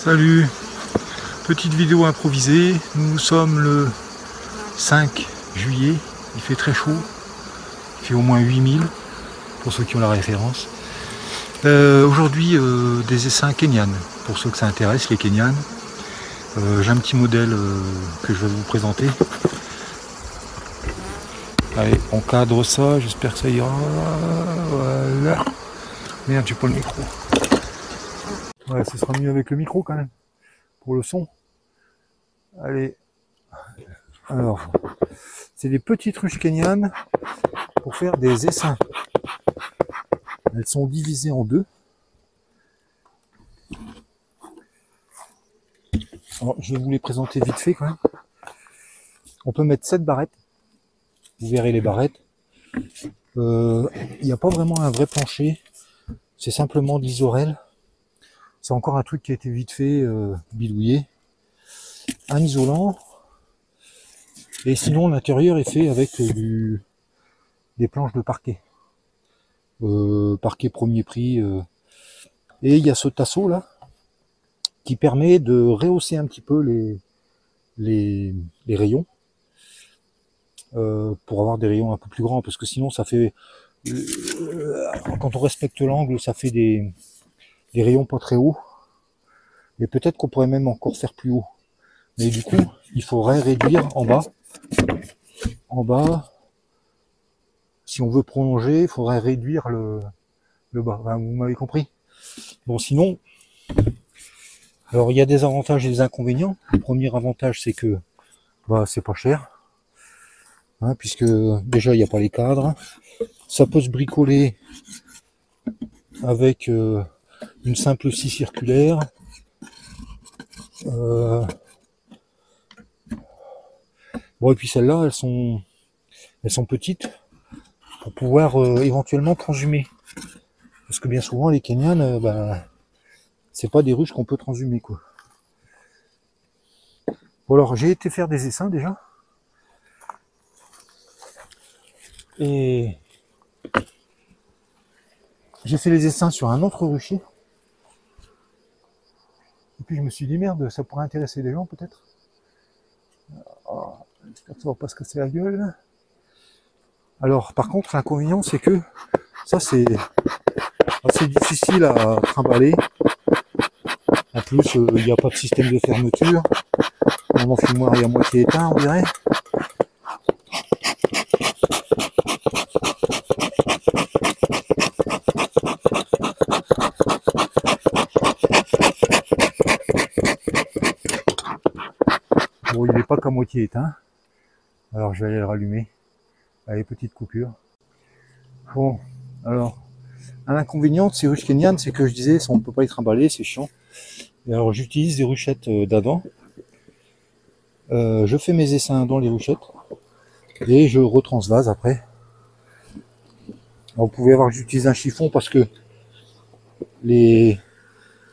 Salut, petite vidéo improvisée, nous sommes le 5 juillet, il fait très chaud, il fait au moins 8000 pour ceux qui ont la référence. Aujourd'hui des essaims kenyanes, pour ceux que ça intéresse, les kenyanes. J'ai un petit modèle que je vais vous présenter. Allez, on cadre ça, j'espère que ça ira. Voilà. Merde, j'ai pas le micro. Ouais, ce sera mieux avec le micro quand même, pour le son. Allez, alors, c'est des petites ruches kenyanes pour faire des essaims. Elles sont divisées en deux. Alors, je vais vous les présenter vite fait quand même. On peut mettre 7 barrettes. Vous verrez les barrettes. Il n'y a pas vraiment un vrai plancher. C'est simplement de l'isorel. C'est encore un truc qui a été vite fait, bidouillé. Un isolant. Et sinon, l'intérieur est fait avec des planches de parquet. Parquet premier prix. Et il y a ce tasseau là, qui permet de rehausser un petit peu les rayons. Pour avoir des rayons un peu plus grands, parce que sinon ça fait... quand on respecte l'angle, ça fait des rayons pas très hauts. Et peut-être qu'on pourrait même encore faire plus haut. Mais du coup, il faudrait réduire en bas. En bas, si on veut prolonger, il faudrait réduire le bas. Enfin, vous m'avez compris. Bon, sinon, alors il y a des avantages et des inconvénients. Le premier avantage, c'est que c'est pas cher. Hein, puisque déjà, il n'y a pas les cadres. Ça peut se bricoler avec une simple scie circulaire. Bon, et puis celles-là, elles sont petites pour pouvoir éventuellement transhumer. Parce que bien souvent, les kenyanes, c'est pas des ruches qu'on peut transhumer, quoi. Bon, alors, j'ai été faire des essaims déjà. Et j'ai fait les essaims sur un autre rucher. Et puis je me suis dit, merde, ça pourrait intéresser des gens peut-être. Oh, j'espère que ça va pas se casser la gueule. Alors, par contre, l'inconvénient, c'est que ça, c'est assez difficile à trimballer. En plus, il n'y a pas de système de fermeture. Mon enfumoir est à moitié éteint, on dirait. Bon, il n'est pas qu'à moitié éteint. Alors, je vais aller le rallumer. Allez, petite coupure. Bon, alors, un inconvénient de ces ruches kenyanes, c'est que je disais, on ne peut pas les trimballer, c'est chiant. Et alors, j'utilise des ruchettes d'Adam. Je fais mes essaims dans les ruchettes et je retransvase après. Alors, vous pouvez voir que j'utilise un chiffon parce que les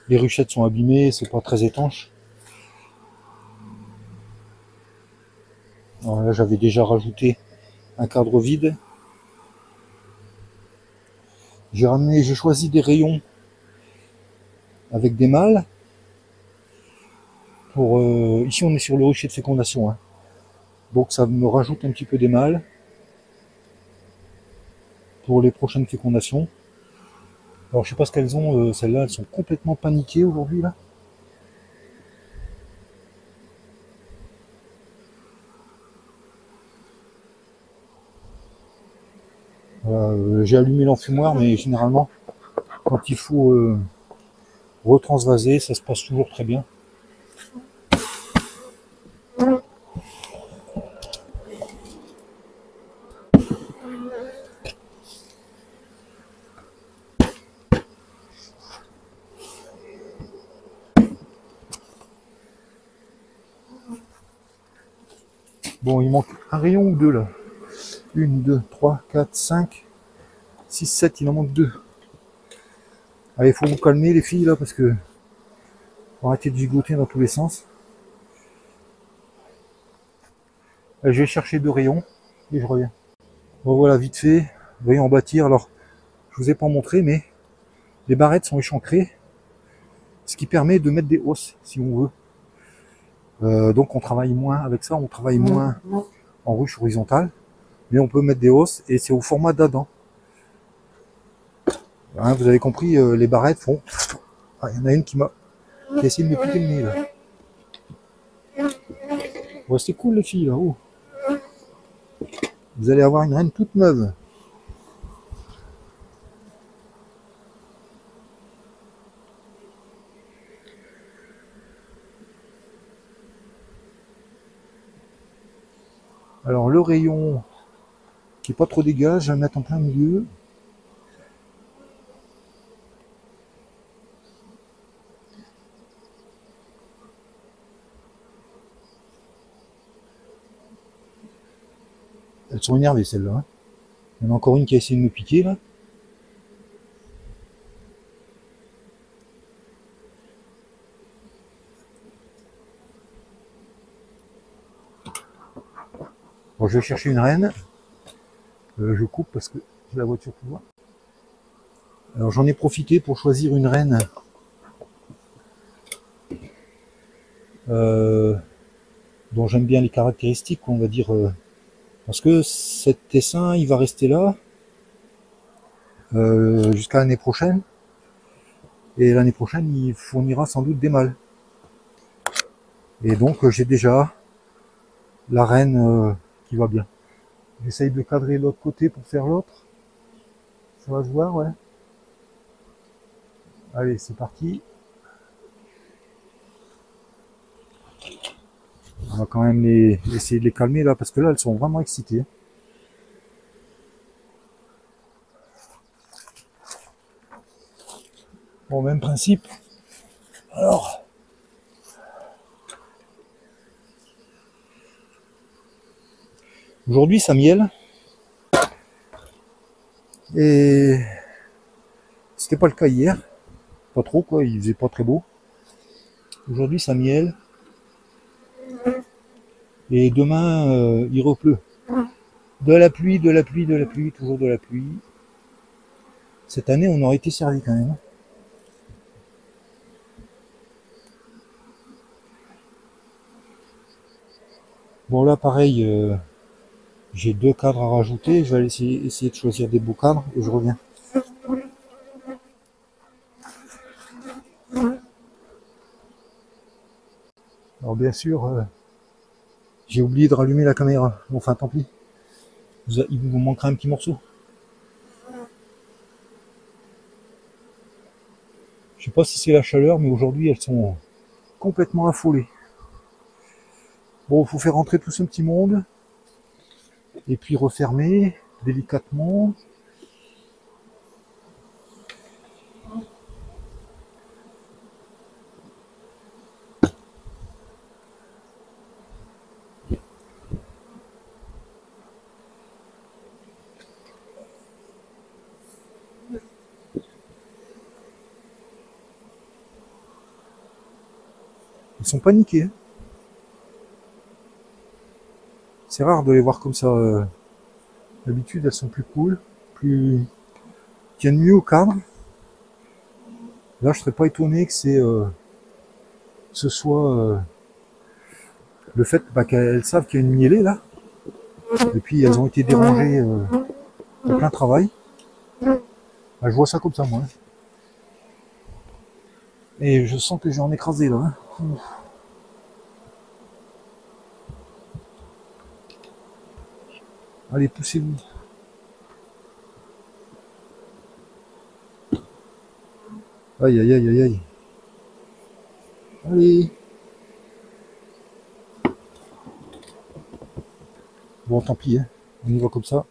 ruchettes sont abîmées, c'est pas très étanche. Alors là, j'avais déjà rajouté un cadre vide. J'ai choisi des rayons avec des mâles. Ici, on est sur le rucher de fécondation, hein. Donc ça me rajoute un petit peu des mâles pour les prochaines fécondations. Alors je sais pas ce qu'elles ont, celles-là, elles sont complètement paniquées aujourd'hui là. J'ai allumé l'enfumoir, mais généralement, quand il faut retransvaser, ça se passe toujours très bien. Bon, il manque un rayon ou deux là. 1, 2, 3, 4, 5, 6, 7, il en manque 2. Allez, il faut vous calmer les filles là parce que faut arrêter de gigoter dans tous les sens. Allez, je vais chercher 2 rayons et je reviens. Bon voilà, vite fait, rayon en bâtir. Alors, je vous ai pas montré, mais les barrettes sont échancrées. ce qui permet de mettre des hausses si on veut. Donc on travaille moins avec ça, on travaille moins en ruche horizontale, mais on peut mettre des hausses et c'est au format d'Adam. Hein, vous avez compris, les barrettes font... Ah, il y en a une qui a essayé de me piquer le nez là. Bon, c'est cool les filles là. Oh. Vous allez avoir une reine toute neuve. Alors le rayon qui est pas trop dégueulasse, je vais le mettre en plein milieu. Elles sont énervées celles-là. Hein. Il y en a encore une qui a essayé de me piquer là. Bon, je vais chercher une reine. Je coupe parce que j'ai la voiture pour voir. Alors j'en ai profité pour choisir une reine dont j'aime bien les caractéristiques, on va dire, parce que cet essaim il va rester là jusqu'à l'année prochaine, et l'année prochaine il fournira sans doute des mâles. Et donc j'ai déjà la reine qui va bien. J'essaye de cadrer l'autre côté pour faire l'autre. Ça va se voir, ouais. Allez, c'est parti. On va quand même essayer de les calmer là, parce que là, elles sont vraiment excitées. Bon, même principe. Alors, aujourd'hui, ça miel. Et c'était pas le cas hier. Pas trop, quoi. Il faisait pas très beau. Aujourd'hui, ça miel. Et demain, il repleut. De la pluie, de la pluie, de la pluie, toujours de la pluie. Cette année, on aurait été servi quand même. Bon, là, pareil, j'ai 2 cadres à rajouter. Je vais aller essayer de choisir des beaux cadres et je reviens. Alors, bien sûr, j'ai oublié de rallumer la caméra. Bon, enfin, tant pis. Il vous manquera un petit morceau. Je sais pas si c'est la chaleur, mais aujourd'hui, elles sont complètement affolées. Bon, il faut faire rentrer tout ce petit monde. Et puis refermer délicatement. Ils sont paniqués. C'est rare de les voir comme ça. D'habitude, elles sont plus cool, plus tiennent mieux au cadre. Là, je serais pas étonné que ce soit le fait qu'elles savent qu'il y a une mielée là. Et puis elles ont été dérangées en plein travail. Je vois ça comme ça, moi. Et je sens que j'en ai écrasé là. Hein. Allez, poussez-vous. Aïe, aïe, aïe, aïe, aïe. Allez. Bon, tant pis, hein. On y va comme ça.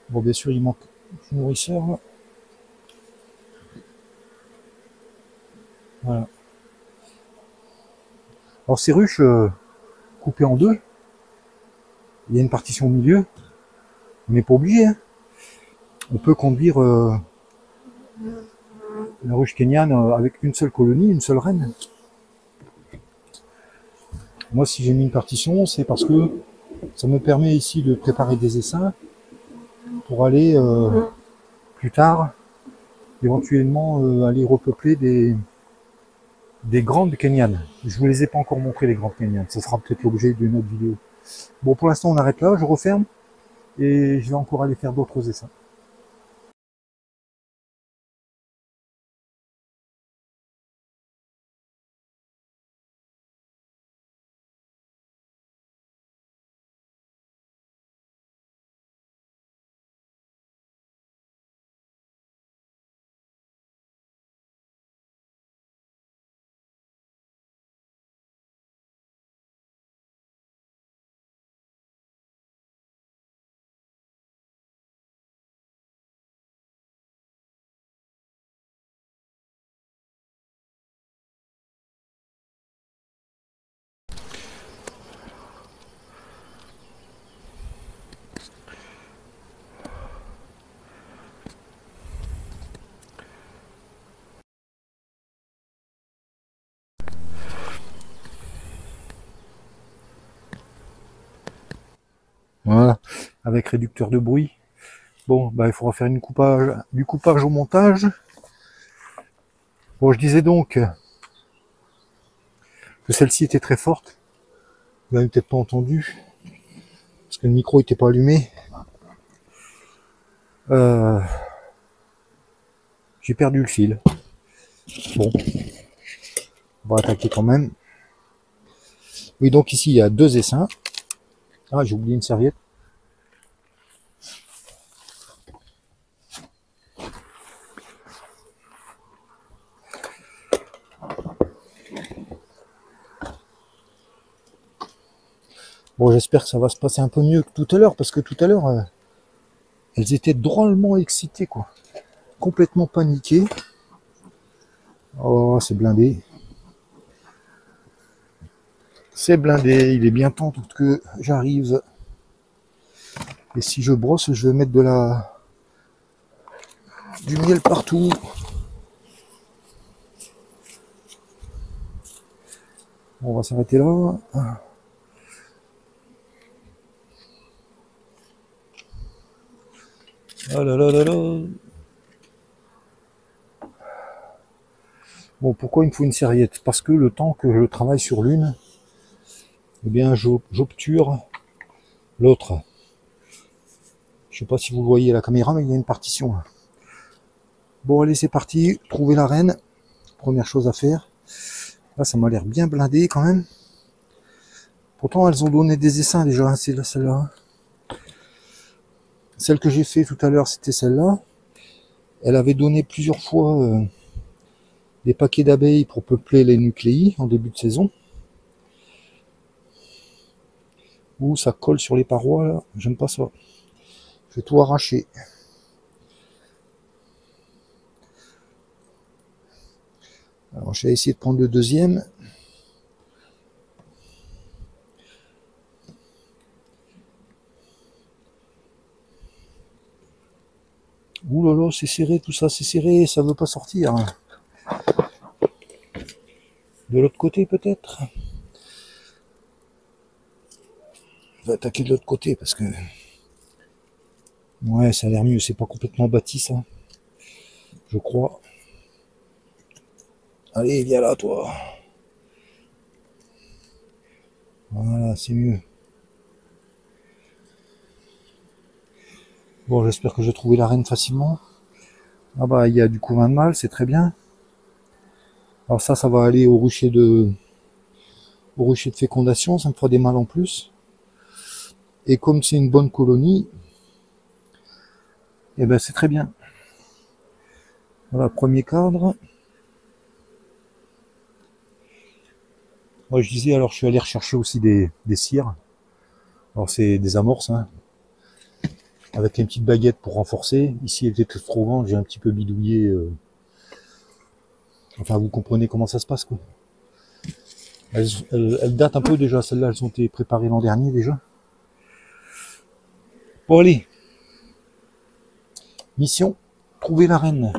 Bon, bien sûr, il manque un nourrisseur. Là. Voilà. Alors, ces ruches coupées en deux, il y a une partition au milieu. On n'est pas obligé. Hein. On peut conduire la ruche kenyane avec une seule colonie, une seule reine. Moi, si j'ai mis une partition, c'est parce que ça me permet ici de préparer des essaims pour aller plus tard, éventuellement aller repeupler des grandes canyanes. Je vous les ai pas encore montré les grandes canyanes, ça sera peut-être l'objet d'une autre vidéo. Bon, pour l'instant on arrête là, je referme et je vais encore aller faire d'autres essais. Voilà, avec réducteur de bruit. Bon, bah, il faudra faire du coupage au montage. Bon, je disais donc que celle-ci était très forte. Vous l'avez peut-être pas entendu, parce que le micro n'était pas allumé. J'ai perdu le fil. Bon, on va attaquer quand même. Oui, donc ici, il y a 2 essaims. Ah, j'ai oublié une serviette. Bon, j'espère que ça va se passer un peu mieux que tout à l'heure, parce que tout à l'heure, elles étaient drôlement excitées, quoi. Complètement paniquées. Oh, c'est blindé. C'est blindé, il est bien temps que j'arrive. Et si je brosse, je vais mettre du miel partout. On va s'arrêter là. Ah là là là là. Bon, pourquoi il me faut une serviette? Parce que le temps que je travaille sur l'une, eh bien, j'obture l'autre. Je sais pas si vous voyez à la caméra, mais il y a une partition. Bon, allez, c'est parti. Trouver la reine. Première chose à faire. Là, ça m'a l'air bien blindé quand même. Pourtant, elles ont donné des essaims déjà, hein, c'est celle-là. Celle que j'ai fait tout à l'heure, c'était celle-là. Elle avait donné plusieurs fois des paquets d'abeilles pour peupler les nucléis en début de saison. Ouh, ça colle sur les parois, là. J'aime pas ça. Je vais tout arracher. Alors, je vais essayer de prendre le deuxième. Ouh là là, c'est serré, tout ça, c'est serré, ça veut pas sortir. De l'autre côté, peut-être. On va attaquer de l'autre côté, parce que... Ouais, ça a l'air mieux, c'est pas complètement bâti, ça. Je crois. Allez, viens là, toi. Voilà, c'est mieux. Bon, j'espère que je vais trouver la reine facilement. Ah bah, il y a du couvain de mâle, c'est très bien. Alors ça va aller au rucher de fécondation, ça me fera des mâles en plus. Et comme c'est une bonne colonie, et ben c'est très bien. Voilà, premier cadre. Moi je disais, alors je suis allé rechercher aussi des cires. Alors c'est des amorces, hein, avec une petite baguette pour renforcer. Ici elle était trop grande, j'ai un petit peu bidouillé. Enfin vous comprenez comment ça se passe, quoi. Elles datent un peu déjà, celles-là elles ont été préparées l'an dernier déjà. Bon allez, mission, trouver la reine.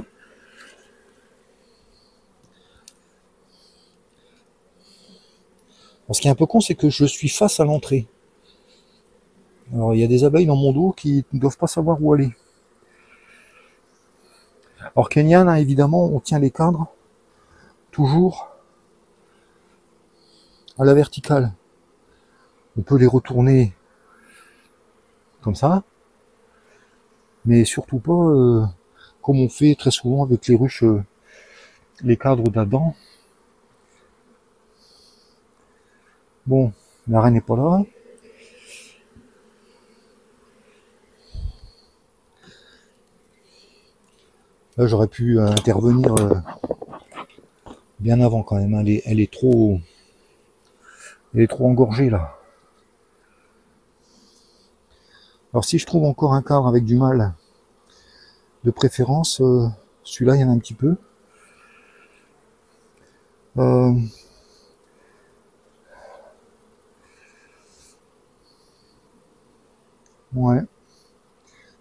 Alors, ce qui est un peu con, c'est que je suis face à l'entrée. Alors il y a des abeilles dans mon dos qui ne doivent pas savoir où aller. Alors Kenyan, hein, évidemment, on tient les cadres toujours à la verticale. On peut les retourner comme ça, mais surtout pas comme on fait très souvent avec les ruches, les cadres d'Adam. Bon, la reine n'est pas là. Là, j'aurais pu intervenir bien avant quand même. Hein. Elle est trop engorgée là. Alors si je trouve encore un cadre avec du mâle, de préférence, celui-là, il y en a un petit peu. Ouais.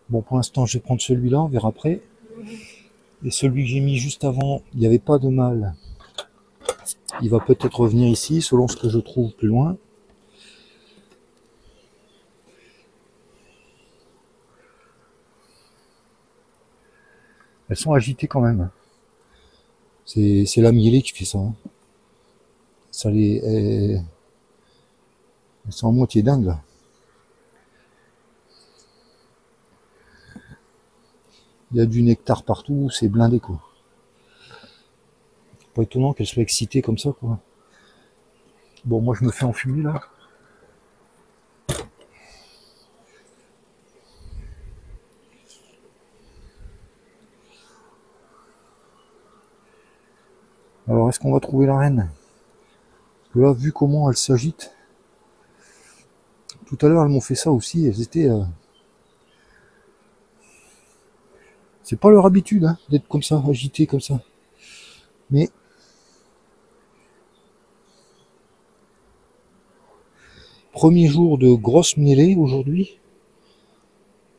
Bon, pour l'instant, je vais prendre celui-là, on verra après. Et celui que j'ai mis juste avant, il n'y avait pas de mâle. Il va peut-être revenir ici, selon ce que je trouve plus loin. Elles sont agitées quand même. C'est la mielée qui fait ça. Hein. Ça elles sont à moitié dingues là. Il y a du nectar partout, c'est blindé quoi. Pas étonnant qu'elles soient excitées comme ça quoi. Bon, moi je me fais enfumer là. Alors est-ce qu'on va trouver la reine? Parce que là, vu comment elle s'agite, tout à l'heure elles m'ont fait ça aussi, elles étaient... C'est pas leur habitude hein, d'être comme ça, agitées comme ça. Mais... Premier jour de grosse mêlée aujourd'hui.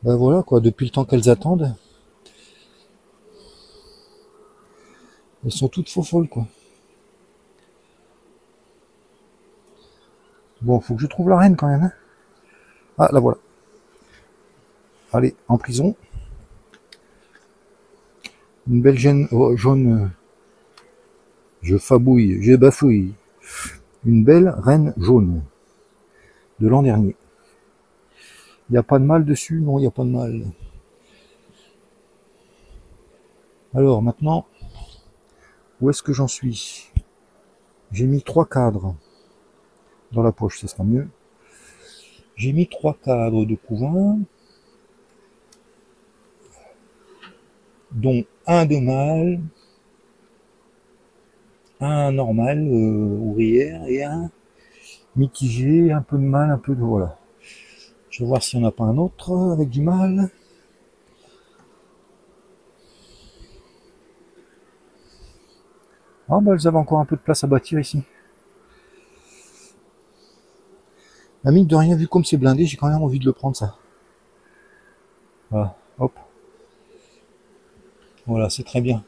Ben voilà quoi, depuis le temps qu'elles attendent. Elles sont toutes faux folles quoi. Bon, faut que je trouve la reine quand même. Hein. Ah, la voilà. Allez, en prison. Une belle jaune. Je fabouille, je bafouille. Une belle reine jaune. De l'an dernier. Il n'y a pas de mâle dessus? Non, il n'y a pas de mâle. Alors maintenant, où est-ce que j'en suis? J'ai mis 3 cadres. Dans la poche, ce sera mieux. J'ai mis 3 cadres de couvain. Dont un de mâle, un normal, ouvrière, et un mitigé, un peu de mâle, un peu de... Voilà. Je vais voir s'il n'y en a pas un autre avec du mâle. Ah bah elles avaient encore un peu de place à bâtir ici. La mine de rien, vu comme c'est blindé, j'ai quand même envie de le prendre ça. Voilà, hop. Voilà, c'est très bien.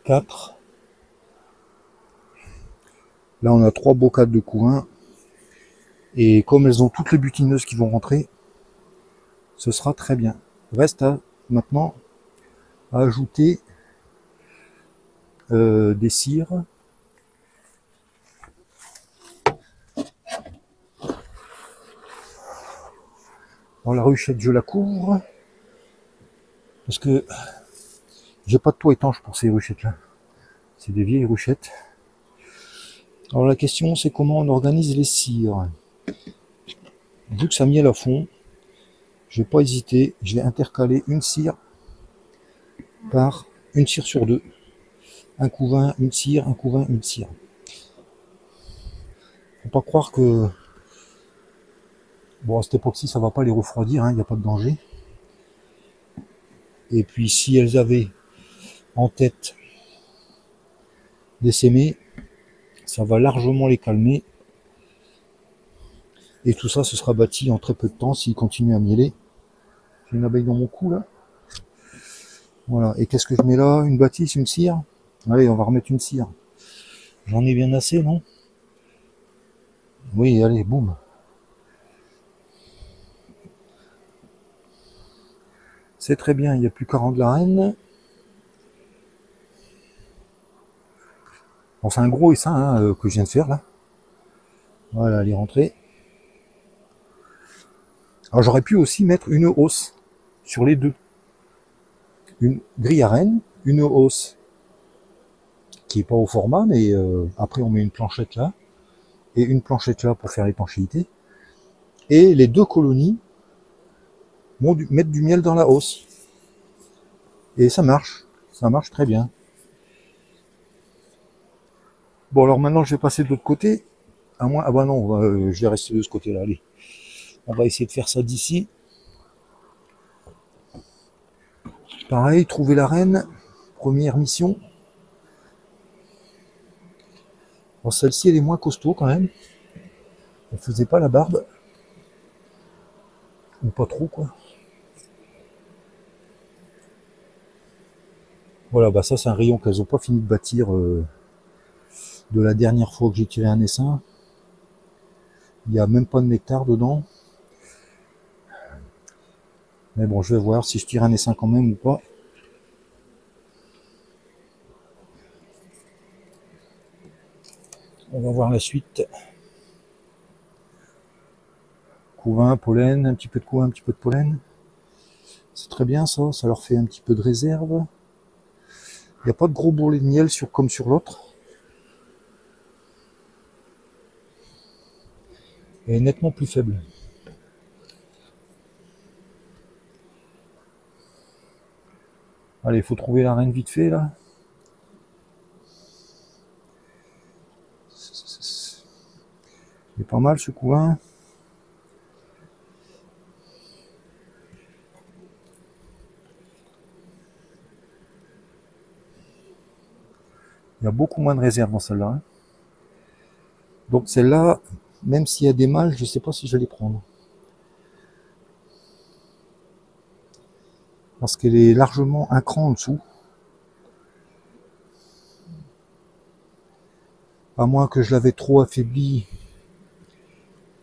4. Là on a 3 beaux cadres de couvain. Et comme elles ont toutes les butineuses qui vont rentrer, ce sera très bien. Reste à, maintenant à ajouter des cires. Alors la ruchette je la couvre parce que j'ai pas de toit étanche pour ces ruchettes là. C'est des vieilles ruchettes. Alors la question c'est comment on organise les cires. Vu que ça miel à fond, je vais pas hésiter, je vais intercaler une cire par une cire sur 2. Un couvain, une cire, un couvain, une cire. Faut pas croire que bon à cette époque-ci ça va pas les refroidir, il n'y a pas de danger. Et puis si elles avaient en tête d'essaimer, ça va largement les calmer. Et tout ça, ce sera bâti en très peu de temps s'ils continuent à mieler. J'ai une abeille dans mon cou là. Voilà. Et qu'est-ce que je mets là? Une bâtisse, une cire? Allez, on va remettre une cire. J'en ai bien assez, non? Oui, allez, boum. C'est très bien, il n'y a plus qu'à rendre la reine. Bon, c'est un gros essaim hein, que je viens de faire là. Voilà, elle est rentrée. Alors j'aurais pu aussi mettre une hausse sur les deux. Une grille à reine, une hausse qui est pas au format, mais après on met une planchette là, et une planchette là pour faire l'étanchéité. Et les deux colonies vont mettre du miel dans la hausse. Et ça marche très bien. Bon alors maintenant je vais passer de l'autre côté. À moins, ah bah non, je vais rester de ce côté là, allez. On va essayer de faire ça d'ici. Pareil, trouver la reine, première mission. Bon, celle-ci elle est moins costaud quand même. Elle faisait pas la barbe. Ou pas trop quoi. Voilà, bah ça c'est un rayon qu'elles n'ont pas fini de bâtir de la dernière fois que j'ai tiré un essaim. Il n'y a même pas de nectar dedans. Mais bon, je vais voir si je tire un essaim quand même ou pas. On va voir la suite. Couvain, pollen, un petit peu de couvain, un petit peu de pollen. C'est très bien ça, ça leur fait un petit peu de réserve. Il n'y a pas de gros bourrelets de miel comme sur l'autre. Elle est nettement plus faible. Allez, il faut trouver la reine vite fait là. Il est pas mal ce couvain. Il y a beaucoup moins de réserve dans celle-là. Hein. Donc celle-là, même s'il y a des mâles, je ne sais pas si je vais les prendre. Parce qu'elle est largement un cran en dessous. À moins que je l'avais trop affaibli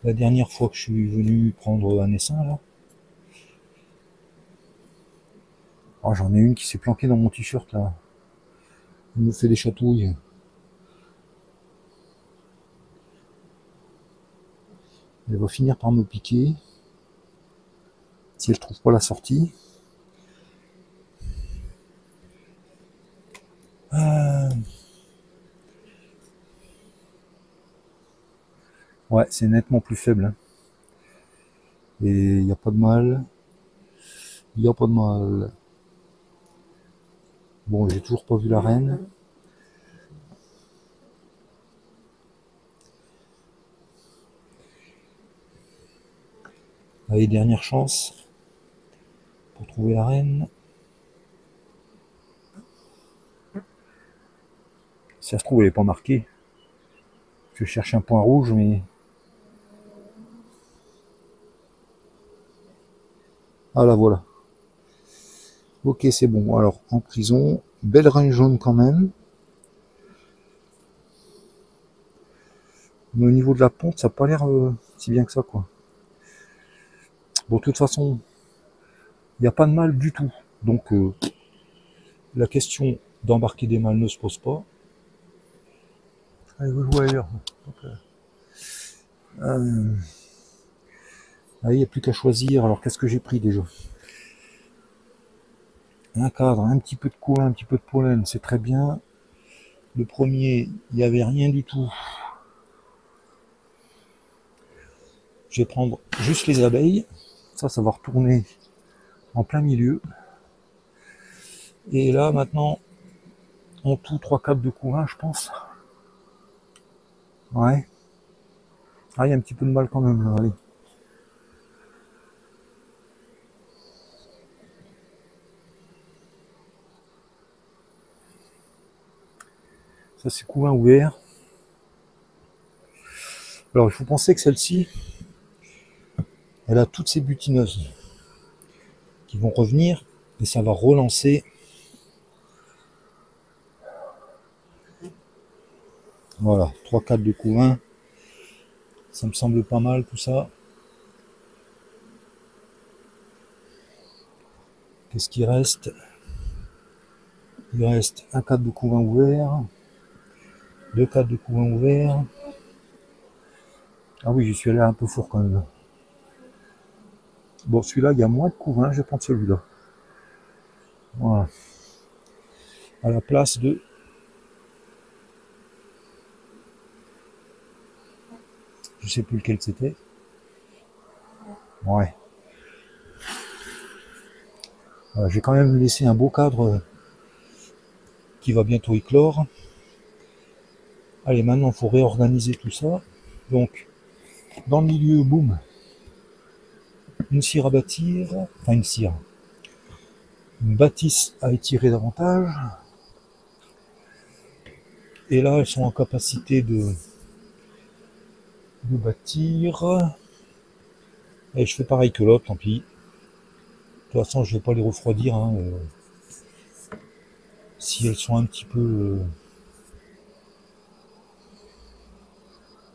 la dernière fois que je suis venu prendre un essaim là. Oh, j'en ai une qui s'est planquée dans mon t-shirt là. Elle me fait des chatouilles. Elle va finir par me piquer. Si elle trouve pas la sortie. Ouais, c'est nettement plus faible. Hein. Et il n'y a pas de mal. Il n'y a pas de mal. Bon, j'ai toujours pas vu la reine. Allez, dernière chance pour trouver la reine. Si ça se trouve, elle n'est pas marquée. Je cherche un point rouge, mais... Ah là, voilà. Ok, c'est bon. Alors, en prison, belle reine jaune quand même. Mais au niveau de la ponte, ça n'a pas l'air si bien que ça, quoi. Bon, de toute façon, il n'y a pas de mal du tout. Donc, la question d'embarquer des mâles ne se pose pas. Allez, vous jouez ailleurs. Il n'y a plus qu'à choisir. Alors, qu'est-ce que j'ai pris déjà? Un cadre, un petit peu de couvain, un petit peu de pollen, c'est très bien. Le premier, il n'y avait rien du tout. Je vais prendre juste les abeilles. Ça va retourner en plein milieu. Et là, maintenant, en tout, 3-4 de couvain, je pense. Ouais. Ah, il y a un petit peu de mal quand même, là, allez. Ça, c'est couvain ouvert. Alors, il faut penser que celle-ci, elle a toutes ces butineuses qui vont revenir et ça va relancer. Voilà, 3-4 de couvain. Ça me semble pas mal tout ça. Qu'est-ce qui reste? Il reste un cadre de couvain ouvert, deux cadres de couvain ouverts. Ah oui, je suis allé un peu fort quand même. Bon, celui-là, il y a moins de couvain, je vais prendre celui-là. Voilà. À la place de... Je sais plus lequel c'était. Ouais. Voilà, j'ai quand même laissé un beau cadre qui va bientôt éclore. Allez, maintenant, il faut réorganiser tout ça. Donc, dans le milieu, boum, une cire à bâtir, enfin une cire, une bâtisse à étirer davantage. Et là, elles sont en capacité de bâtir. Et je fais pareil que l'autre, tant pis. De toute façon, je vais pas les refroidir. Hein, si elles sont un petit peu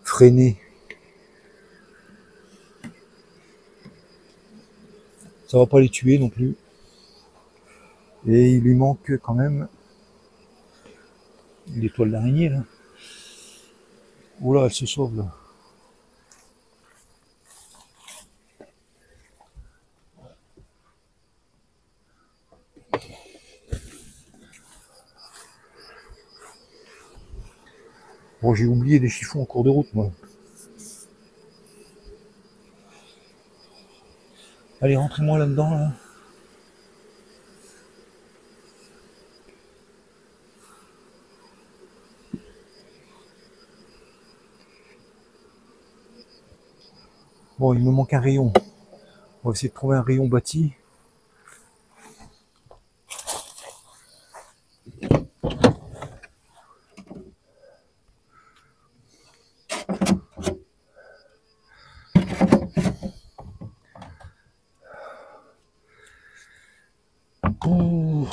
freinées, ça va pas les tuer non plus. Et il lui manque quand même l'étoile d'araignée là. Oula, elle se sauve là. Bon, j'ai oublié des chiffons en cours de route, moi. Allez, rentrez-moi là-dedans, là. Bon, il me manque un rayon. On va essayer de trouver un rayon bâti. Ouh.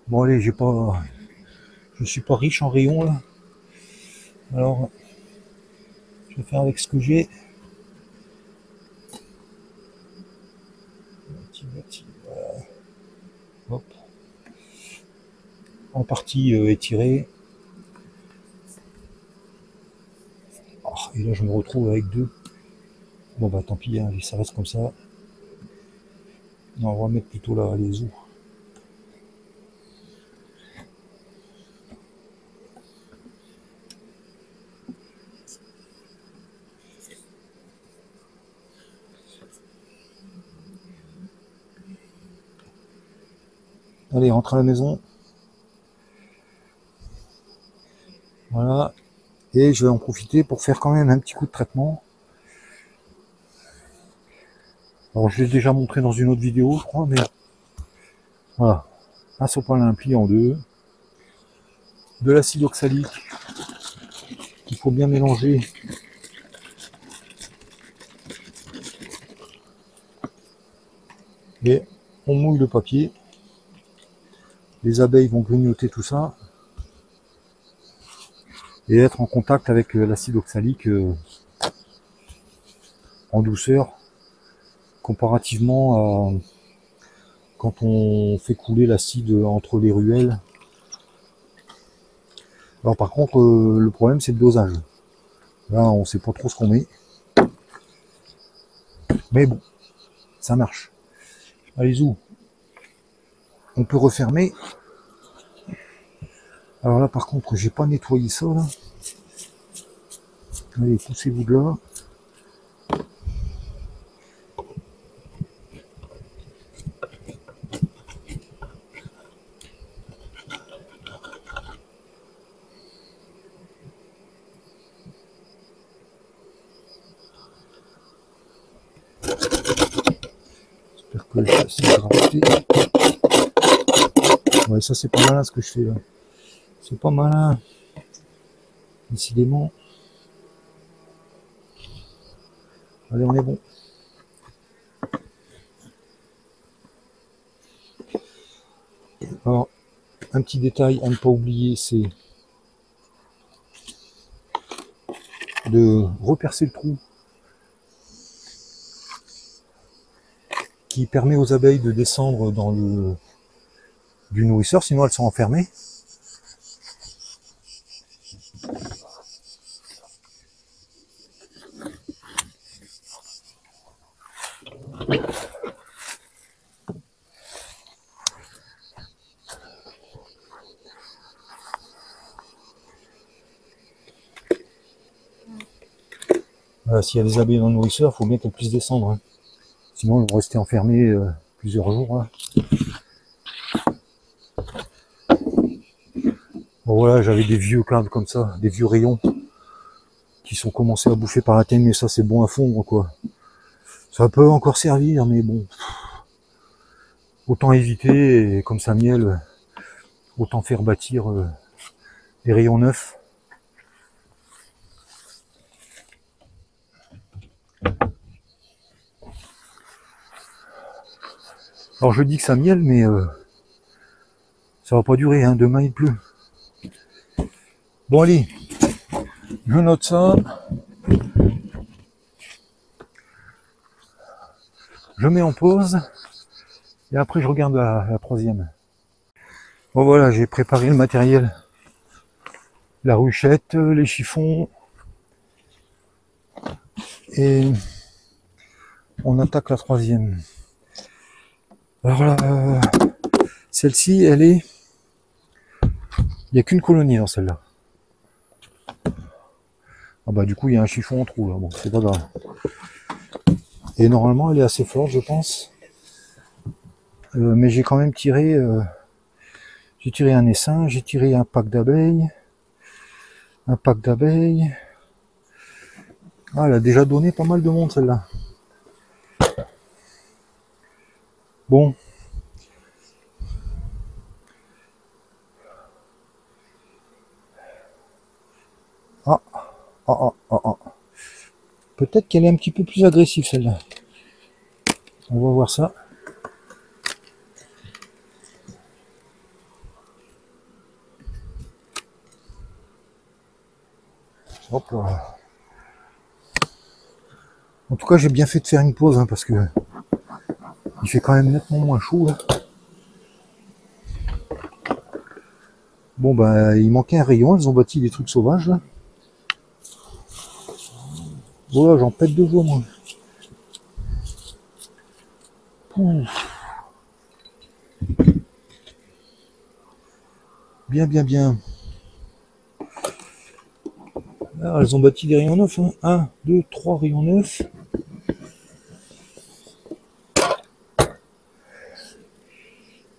Bon allez, je suis pas riche en rayons là. Alors, je vais faire avec ce que j'ai. Voilà. Hop. En partie étirée. Oh, et là, je me retrouve avec deux. Bon bah tant pis, hein, ça reste comme ça. Non, on va mettre plutôt là les os. Allez, rentre à la maison. Voilà. Et je vais en profiter pour faire quand même un petit coup de traitement. Alors je l'ai déjà montré dans une autre vidéo, je crois, mais voilà. Un sopalin plié en deux. De l'acide oxalique qu'il faut bien mélanger. Et on mouille le papier. Les abeilles vont grignoter tout ça. Et être en contact avec l'acide oxalique en douceur comparativement à quand on fait couler l'acide entre les ruelles. Alors par contre le problème c'est le dosage. Là on sait pas trop ce qu'on met. Mais bon, ça marche. Allez où on peut refermer. Alors là par contre j'ai pas nettoyé ça là. Allez, poussez-vous de là. J'espère que ça va rajouter. Ouais, ça c'est pas malin ce que je fais là. C'est pas malin. Décidément. Allez, on est bon. Alors, un petit détail à ne pas oublier, c'est de repercer le trou qui permet aux abeilles de descendre dans le du nourrisseur, sinon elles sont enfermées. S'il y a des abeilles dans le nourrisseur, il faut bien qu'elles puissent descendre, hein. Sinon elles vont rester enfermées plusieurs jours, hein. Bon, voilà, j'avais des vieux câbles comme ça, des vieux rayons qui sont commencés à bouffer par la teigne, mais ça c'est bon à fondre, quoi. Ça peut encore servir, mais bon, autant éviter, et comme ça miel, autant faire bâtir des rayons neufs. Alors je dis que ça miel, mais ça va pas durer, hein. Demain il pleut. Bon allez, je note ça. Je mets en pause. Et après je regarde la troisième. Bon voilà, j'ai préparé le matériel. La ruchette, les chiffons. Et on attaque la troisième. Alors là, celle-ci, elle est... Il n'y a qu'une colonie dans celle-là. Ah bah du coup, il y a un chiffon en trou là. Bon, c'est pas grave. Et normalement, elle est assez forte, je pense. Mais j'ai quand même tiré... j'ai tiré un essaim, j'ai tiré un pack d'abeilles. Un pack d'abeilles. Ah, elle a déjà donné pas mal de monde celle-là. Bon. Ah, ah, ah, ah, ah. Peut-être qu'elle est un petit peu plus agressive celle-là. On va voir ça. Hop là. En tout cas, j'ai bien fait de faire une pause, hein, parce que il fait quand même nettement moins chaud là. Bon bah il manquait un rayon, elles ont bâti des trucs sauvages là. Voilà, j'en pète de joie moi. Ouf. Bien, bien, bien. Alors, elles ont bâti des rayons neufs, hein. 1, 2, 3 rayons neufs.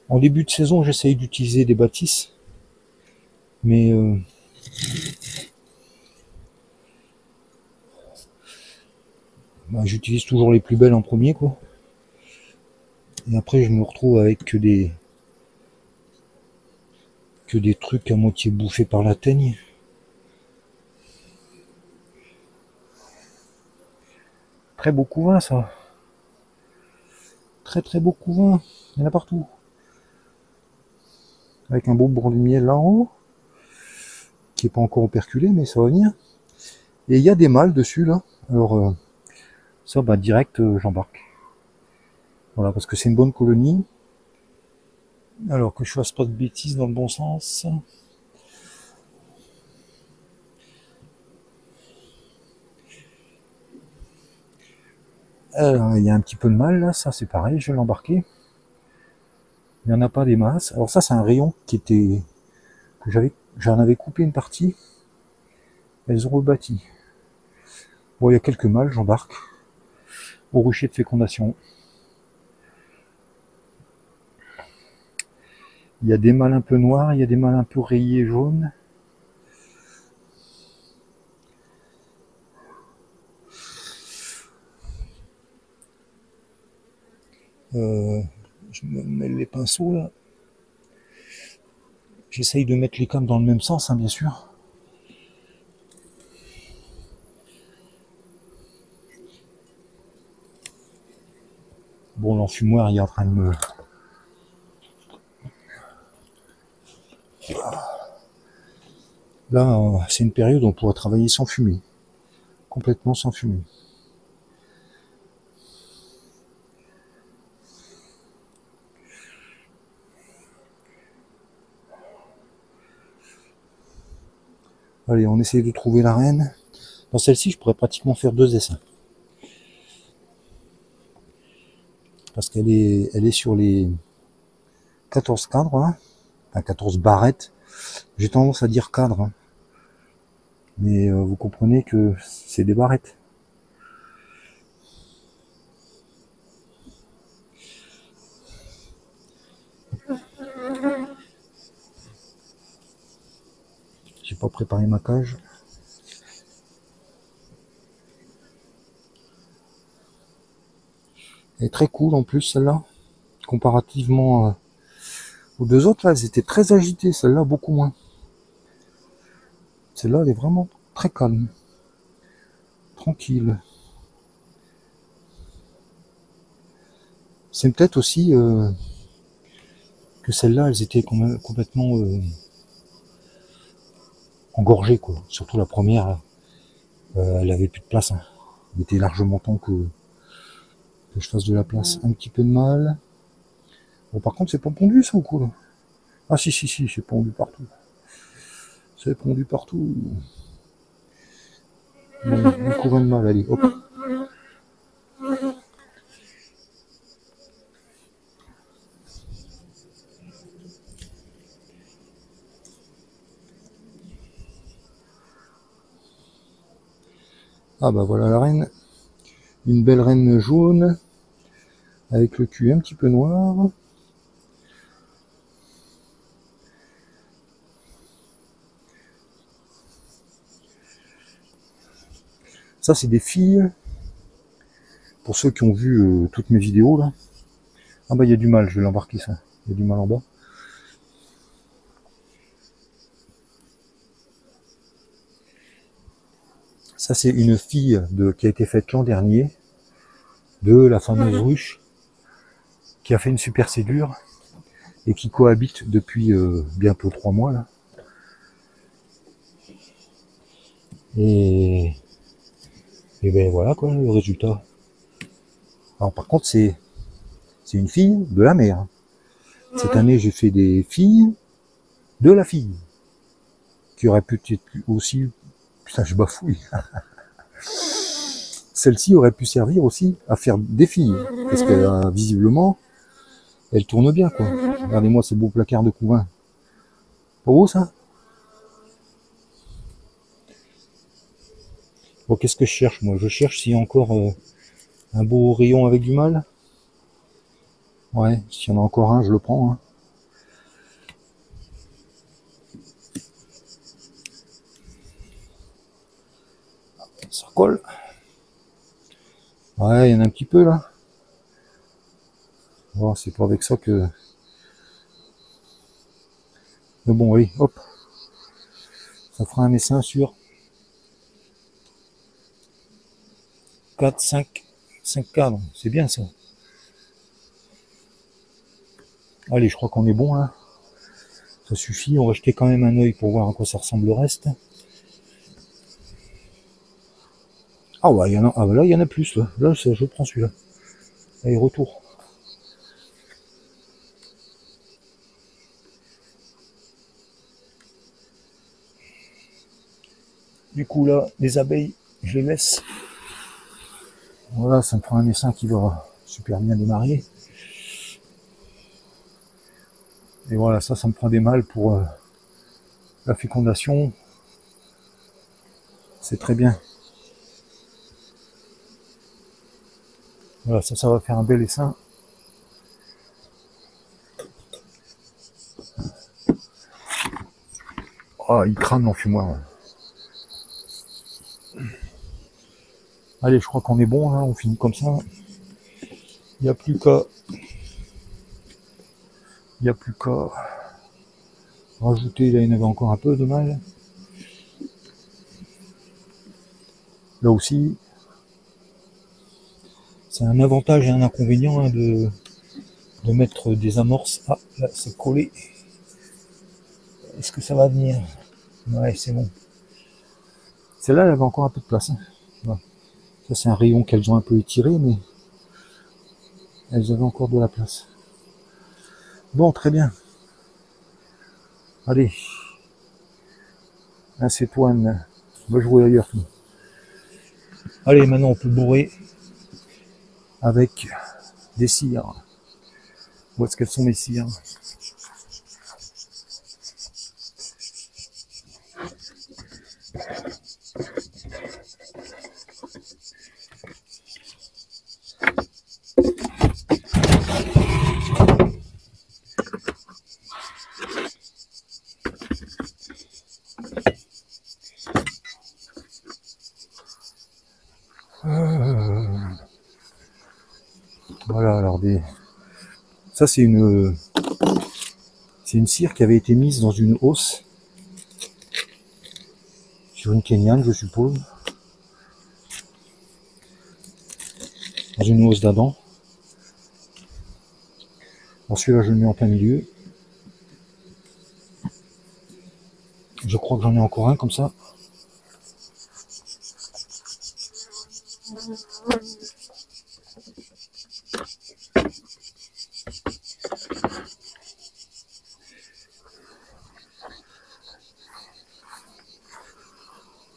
En début de saison, j'essaye d'utiliser des bâtisses. Mais bah, j'utilise toujours les plus belles en premier, quoi. Et après, je me retrouve avec que des trucs à moitié bouffés par la teigne. Très beau couvain, ça. Très très beau couvain. Il y en a partout. Avec un beau bourreau de miel là en haut, qui n'est pas encore operculé, mais ça va venir. Et il y a des mâles dessus, là. Alors, ça, bah, direct, j'embarque. Voilà, parce que c'est une bonne colonie. Alors, que je fasse pas de bêtises dans le bon sens. Alors, il y a un petit peu de mâle, là. Ça, c'est pareil, je vais l'embarquer. Il n'y en a pas des masses. Alors ça, c'est un rayon qui était... J'en avais coupé une partie. Elles ont rebâti. Bon, il y a quelques mâles, j'embarque. Au rucher de fécondation. Il y a des mâles un peu noirs, il y a des mâles un peu rayés jaunes. Je me mêle les pinceaux là. J'essaye de mettre les cames dans le même sens, hein, bien sûr. Bon, l'enfumoir, il est en train de me... Là, c'est une période où on pourra travailler sans fumer. Complètement sans fumer. Allez, on essaye de trouver la reine. Dans celle-ci, je pourrais pratiquement faire 2 essaims. Parce qu'elle est sur les 14 cadres, hein. Enfin 14 barrettes. J'ai tendance à dire cadres, hein. Mais vous comprenez que c'est des barrettes. J'ai pas préparé ma cage. Elle est très cool en plus celle-là. Comparativement aux 2 autres, là, elles étaient très agitées. Celle-là, beaucoup moins. Celle-là, elle est vraiment très calme. Tranquille. C'est peut-être aussi que celles-là, elles étaient complètement engorgées, quoi. Surtout la première, elle avait plus de place, hein. Il était largement temps que je fasse de la place. Un petit peu de mal. Bon, par contre, c'est pas pondu, ça, ou quoi, là? Ah, si, c'est pondu partout. C'est pondu partout. Bon, un courant de mal, allez, hop. Ah bah voilà la reine. Une belle reine jaune. Avec le cul un petit peu noir. Ça, c'est des filles. Pour ceux qui ont vu toutes mes vidéos, là. Ah bah, il y a du mal, je vais l'embarquer, ça. Il y a du mal en bas. Ça, c'est une fille qui a été faite l'an dernier. De la fameuse ruche. Qui a fait une super sédure. Et qui cohabite depuis bientôt 3 mois, là. Et ben voilà, quoi, le résultat. Alors, par contre, c'est une fille de la mère. Cette année, j'ai fait des filles de la fille. Qui aurait pu être aussi... Putain, je bafouille. Celle-ci aurait pu servir aussi à faire des filles. Parce que visiblement, elle tourne bien, quoi. Regardez-moi ces beaux placards de couvain. Pas beau, ça? Bon, qu'est-ce que je cherche, moi? Je cherche s'il y a encore un beau rayon avec du mâle. Ouais, s'il y en a encore un, je le prends, hein. Ça colle. Ouais, il y en a un petit peu, là. Bon, c'est pas avec ça que... Mais bon, allez, hop. Ça fera un essaim sur 4, 5 cadres. C'est bien, ça. Allez, je crois qu'on est bon, là. Ça suffit. On va jeter quand même un œil pour voir à quoi ça ressemble le reste. Ah ouais, il y en a... Ah bah là, il y en a plus, là. Là, je prends celui-là. Allez, retour. Du coup, là, les abeilles, je les laisse. Voilà, ça me fera un essaim qui va super bien démarrer. Et voilà, ça me fera des mâles pour la fécondation. C'est très bien. Voilà, ça va faire un bel essaim. Oh, il crame l'enfumoir. Allez, je crois qu'on est bon, là, on finit comme ça. Il n'y a plus qu'à... rajouter, là, il y en avait encore un peu de mâle. Là aussi, C'est un avantage et un inconvénient hein, de mettre des amorces. Ah, là, c'est collé. Est-ce que ça va venir? Ouais, c'est bon. Celle-là, elle avait encore un peu de place. Hein. Voilà. Ça, c'est un rayon qu'elles ont un peu étiré, mais elles avaient encore de la place. Bon, très bien. Allez. Assieds-toi, Anne. On va jouer ailleurs. Allez, maintenant, on peut bourrer avec des cires. Où est-ce qu'elles sont, mes cires? Voilà, alors ça c'est une cire qui avait été mise dans une hausse sur une Kenyane, je suppose, dans une hausse d'Adam. Alors celui-là je le mets en plein milieu. Je crois que j'en ai encore un comme ça.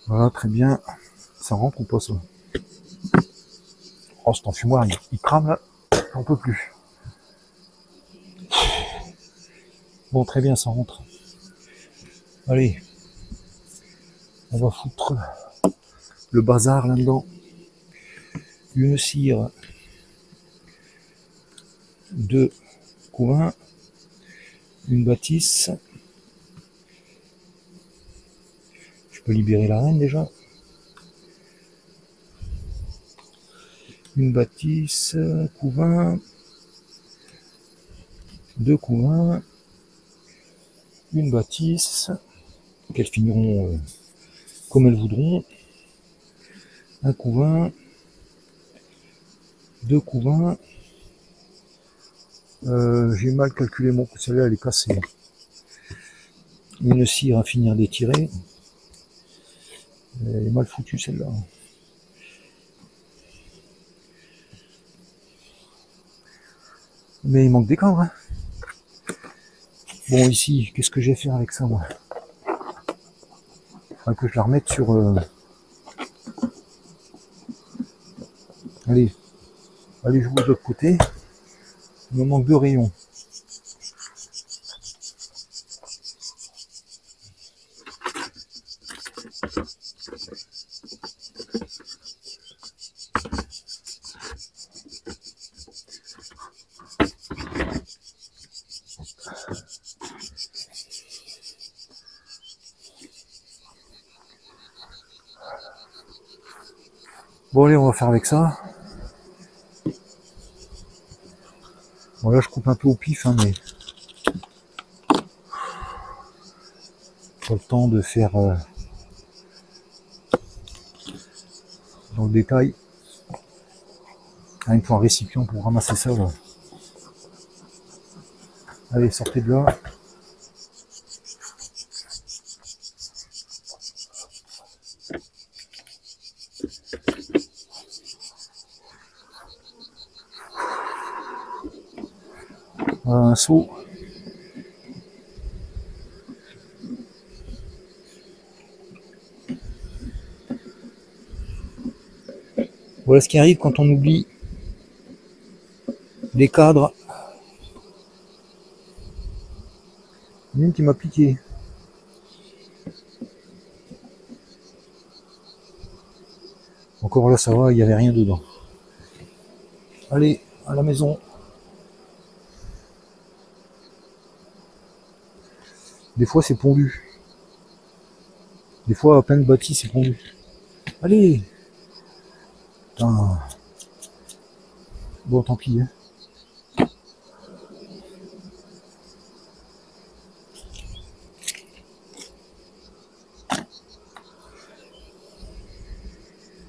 Voilà, très bien. Ça rentre ou pas ça? Oh, cet enfumoir, il crame là. J'en peux plus. Bon, très bien, ça rentre. Allez. On va foutre le bazar là-dedans. Une cire. 2 couvains. Une bâtisse. Je peux libérer la reine déjà. Une bâtisse, couvain, 2 couvains, une bâtisse, qu'elles finiront comme elles voudront, un couvain, 2 couvains, j'ai mal calculé mon coup, celle-là elle est cassée, une cire à finir d'étirer, elle est mal foutue celle-là. Mais il manque des cadres. Hein. Bon, ici, qu'est-ce que je vais faire avec ça, moi? Faudrait que je la remette sur... Allez, je vous de l'autre côté. Il me manque 2 rayons. Bon allez, on va faire avec ça. Bon là je coupe un peu au pif, hein, mais pas le temps de faire dans le détail. Ah, il me faut un récipient pour ramasser ça là. Allez, sortez de là. Voilà un seau. Voilà ce qui arrive quand on oublie les cadres. Il y en a une qui m'a piqué. Encore là ça va, il n'y avait rien dedans. Allez, à la maison. Des fois c'est pondu. Des fois à peine bâti c'est pondu. Allez. Putain. Bon tant pis. Hein.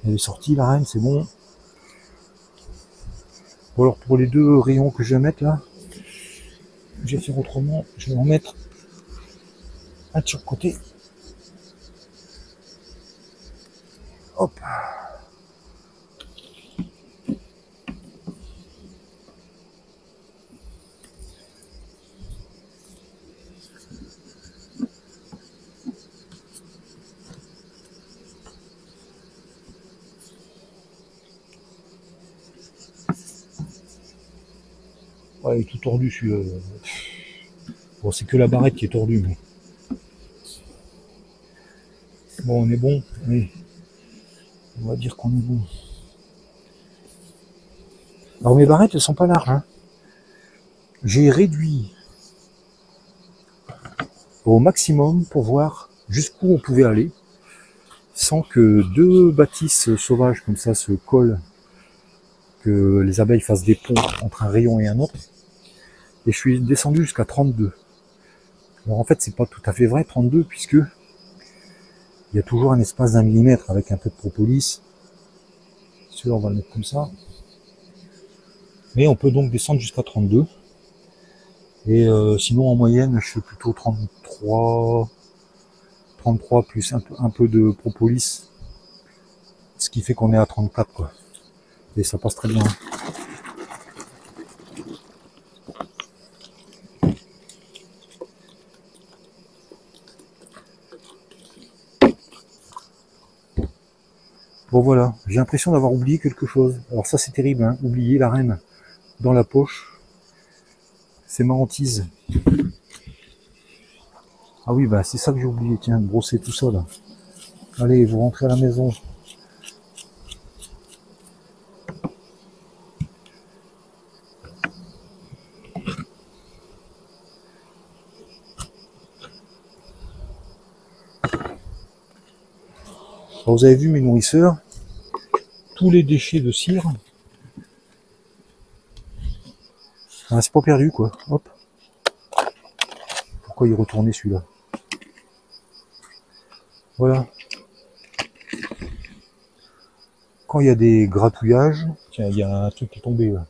Elle est sortie la reine, c'est bon. Bon alors pour les deux rayons que je vais mettre là, je vais faire autrement, je vais en mettre un de chaque côté. Hop. Ouais, il est tout tordu celui-là. Bon, c'est que la barrette qui est tordue. Mais... bon, on est bon. Allez. On va dire qu'on est bon. Alors mes barrettes, elles sont pas larges. Hein. J'ai réduit au maximum pour voir jusqu'où on pouvait aller sans que deux bâtisses sauvages comme ça se collent, que les abeilles fassent des ponts entre un rayon et un autre. Et je suis descendu jusqu'à 32. Alors en fait, c'est pas tout à fait vrai, 32, puisque il y a toujours un espace d'1 millimètre avec un peu de propolis. Celui-là, on va le mettre comme ça. Mais on peut donc descendre jusqu'à 32. Et sinon, en moyenne, je fais plutôt 33 plus un peu de propolis. Ce qui fait qu'on est à 34, quoi. Et ça passe très bien. Bon voilà, j'ai l'impression d'avoir oublié quelque chose. Alors ça c'est terrible, hein, oublier la reine dans la poche. C'est ma hantise. Ah oui, bah c'est ça que j'ai oublié, tiens, de brosser tout ça là. Allez, vous rentrez à la maison. Alors, vous avez vu mes nourrisseurs, tous les déchets de cire. Ah, c'est pas perdu quoi, hop. Pourquoi il retournait celui-là? Voilà. Quand il y a des gratouillages, tiens, il y a un truc qui est tombé là.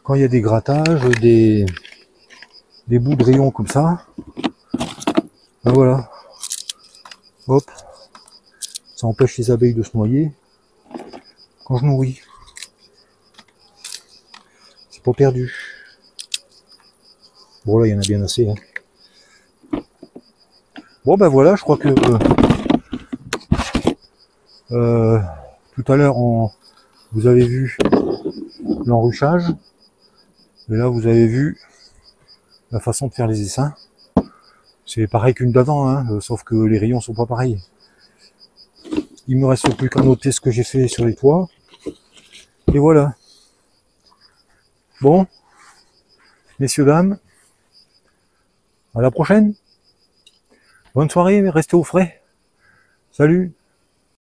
Quand il y a des grattages, des bouts de rayons comme ça, ben voilà, hop, ça empêche les abeilles de se noyer quand je nourris. C'est pas perdu. Bon là, il y en a bien assez. Hein. Bon ben voilà, je crois que tout à l'heure, vous avez vu l'enruchage. Et là, vous avez vu la façon de faire les essaims. C'est pareil qu'une d'avant, hein, sauf que les rayons sont pas pareils. Il me reste plus qu'à noter ce que j'ai fait sur les toits. Et voilà. Bon, messieurs, dames, à la prochaine. Bonne soirée, restez au frais. Salut.